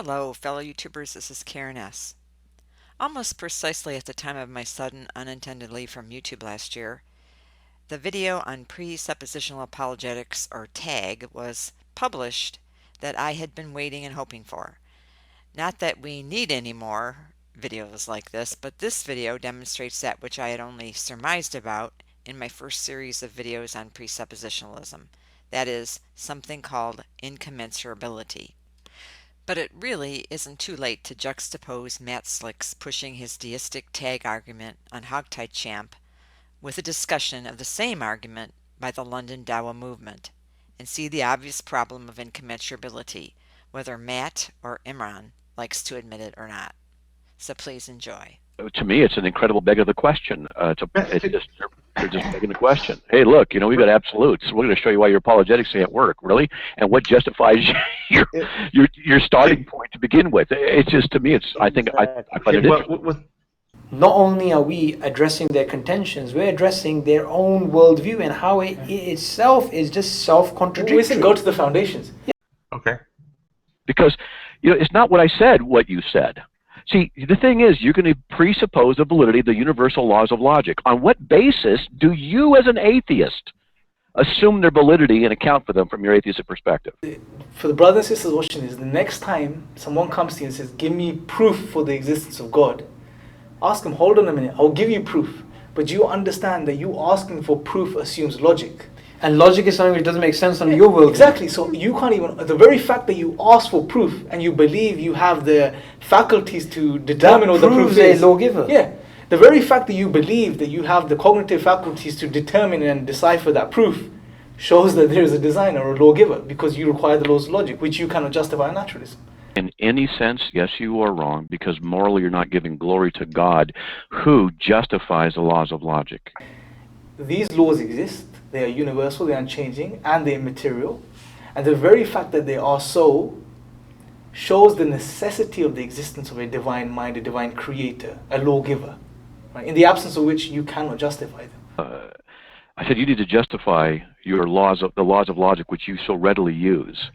Hello, fellow YouTubers. This is Karen S. Almost precisely at the time of my sudden unintended leave from YouTube last year, the video on presuppositional apologetics, or TAG, was published that I had been waiting and hoping for. Not that we need any more videos like this, but this video demonstrates that which I had only surmised about in my first series of videos on presuppositionalism. That is, something called incommensurability. But it really isn't too late to juxtapose Matt Slick's pushing his deistic tag argument on Hogtie Champ with a discussion of the same argument by the London Dawa movement, and see the obvious problem of incommensurability, whether Matt or Imran likes to admit it or not. So please enjoy. To me, it's an incredible beg of the question. They're just begging the question. Hey, look, we've got absolutes. We're going to show you why your apologetics can't work, really, and what justifies your starting point to begin with. It's just, to me, I find it interesting. Not only are we addressing their contentions, we're addressing their own worldview and how it itself is just self-contradictory. We said go to the foundations. Yeah. Okay. Because it's not what I said, what you said. See, the thing is, you're going to presuppose the validity of the universal laws of logic. On what basis do you, as an atheist, assume their validity and account for them from your atheistic perspective? For the brothers and sisters watching this, the next time someone comes to you and says, give me proof for the existence of God, ask them, hold on a minute, I'll give you proof. But you understand that you asking for proof assumes logic. And logic is something which doesn't make sense on your world. Exactly. So you can't even, the very fact that you ask for proof and you believe you have the faculties to determine what the proof is. A lawgiver. Yeah. The very fact that you believe that you have the cognitive faculties to determine and decipher that proof shows that there is a designer or a lawgiver, because you require the laws of logic, which you cannot justify in naturalism. In any sense, yes, you are wrong, because morally you're not giving glory to God, who justifies the laws of logic. These laws exist. They are universal, they are unchanging, and they are immaterial. And the very fact that they are so shows the necessity of the existence of a divine mind, a divine creator, a lawgiver, right? In the absence of which you cannot justify them. I said you need to justify the laws of logic, which you so readily use.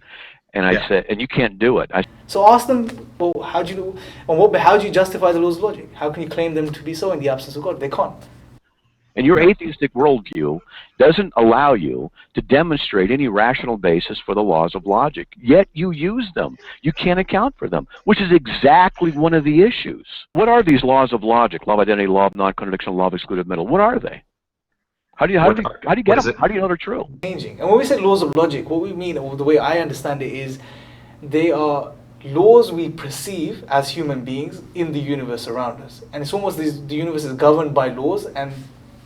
And I said, and you can't do it. So ask them, well, how do you justify the laws of logic? How can you claim them to be so in the absence of God? They can't. And your atheistic worldview doesn't allow you to demonstrate any rational basis for the laws of logic, yet you use them. You can't account for them, which is exactly one of the issues. What are these laws of logic? Law of identity, law of non-contradiction, law of excluded middle. What are they? How do you get them? How do you know they're true? Changing. And when we say laws of logic, what we mean, or the way I understand it, is they are laws we perceive as human beings in the universe around us. And it's almost the universe is governed by laws, and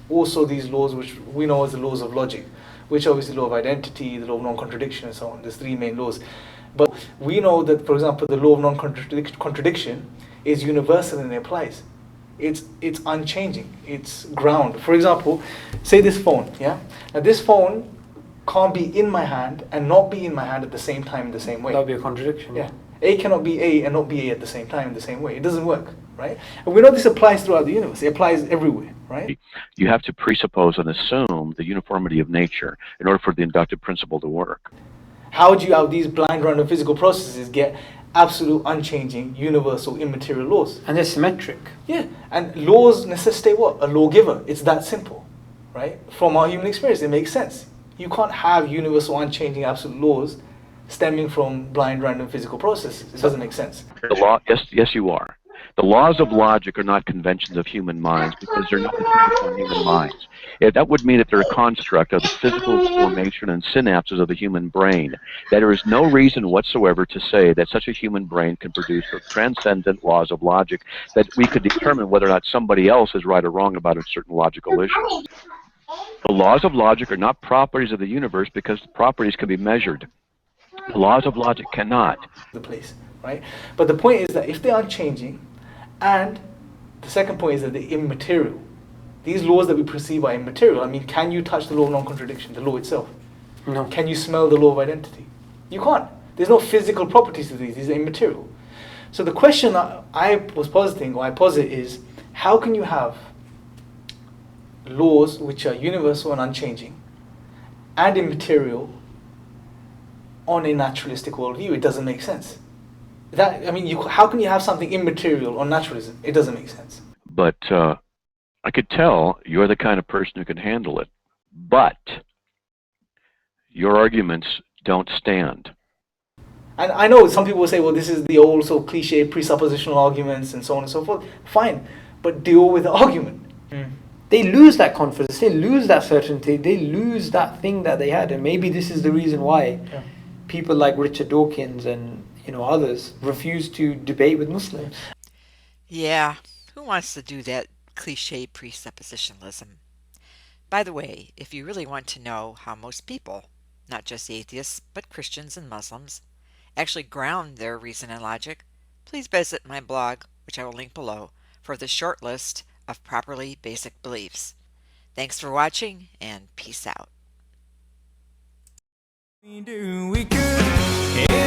also these laws which we know as the laws of logic, which are obviously the law of identity, the law of non-contradiction, and so on. There's three main laws. But we know that, for example, the law of non-contradiction is universal and it applies. It's unchanging. It's ground. For example, say this phone, yeah? Now this phone can't be in my hand and not be in my hand at the same time in the same way. That would be a contradiction. Yeah. A cannot be A and not be A at the same time in the same way. It doesn't work, right? And we know this applies throughout the universe. It applies everywhere, right? You have to presuppose and assume the uniformity of nature in order for the inductive principle to work. How do you, out of these blind random physical processes, get absolute, unchanging, universal, immaterial laws? And they're symmetric. Yeah, and laws necessitate what? A lawgiver. It's that simple, right? From our human experience, it makes sense. You can't have universal, unchanging, absolute laws stemming from blind random physical processes. It doesn't make sense. The law, yes, you are. The laws of logic are not conventions of human minds, because they're not conventions of human minds. That would mean that they're a construct of the physical formation and synapses of the human brain. That there is no reason whatsoever to say that such a human brain can produce the transcendent laws of logic that we could determine whether or not somebody else is right or wrong about a certain logical issue. The laws of logic are not properties of the universe, because the properties can be measured. The laws of logic cannot. The place, right? But the point is that if they are unchanging, and the second point is that they're immaterial. These laws that we perceive are immaterial. I mean, can you touch the law of non-contradiction, the law itself? No. Can you smell the law of identity? You can't. There's no physical properties to these. These are immaterial. So the question I was positing, or I posit, is how can you have laws which are universal and unchanging and immaterial on a naturalistic worldview? It doesn't make sense. That, I mean, how can you have something immaterial or naturalism? It doesn't make sense. But I could tell you're the kind of person who can handle it. But your arguments don't stand. And I know some people will say, well, this is the old so cliche presuppositional arguments and so on and so forth. Fine, but deal with the argument. They lose that confidence, they lose that certainty, they lose that thing that they had. And maybe this is the reason why people like Richard Dawkins and others refuse to debate with Muslims. Yeah, who wants to do that cliche presuppositionalism? By the way, if you really want to know how most people, not just atheists, but Christians and Muslims, actually ground their reason and logic, please visit my blog, which I will link below, for the short list of properly basic beliefs. Thanks for watching, and peace out. We do, we could.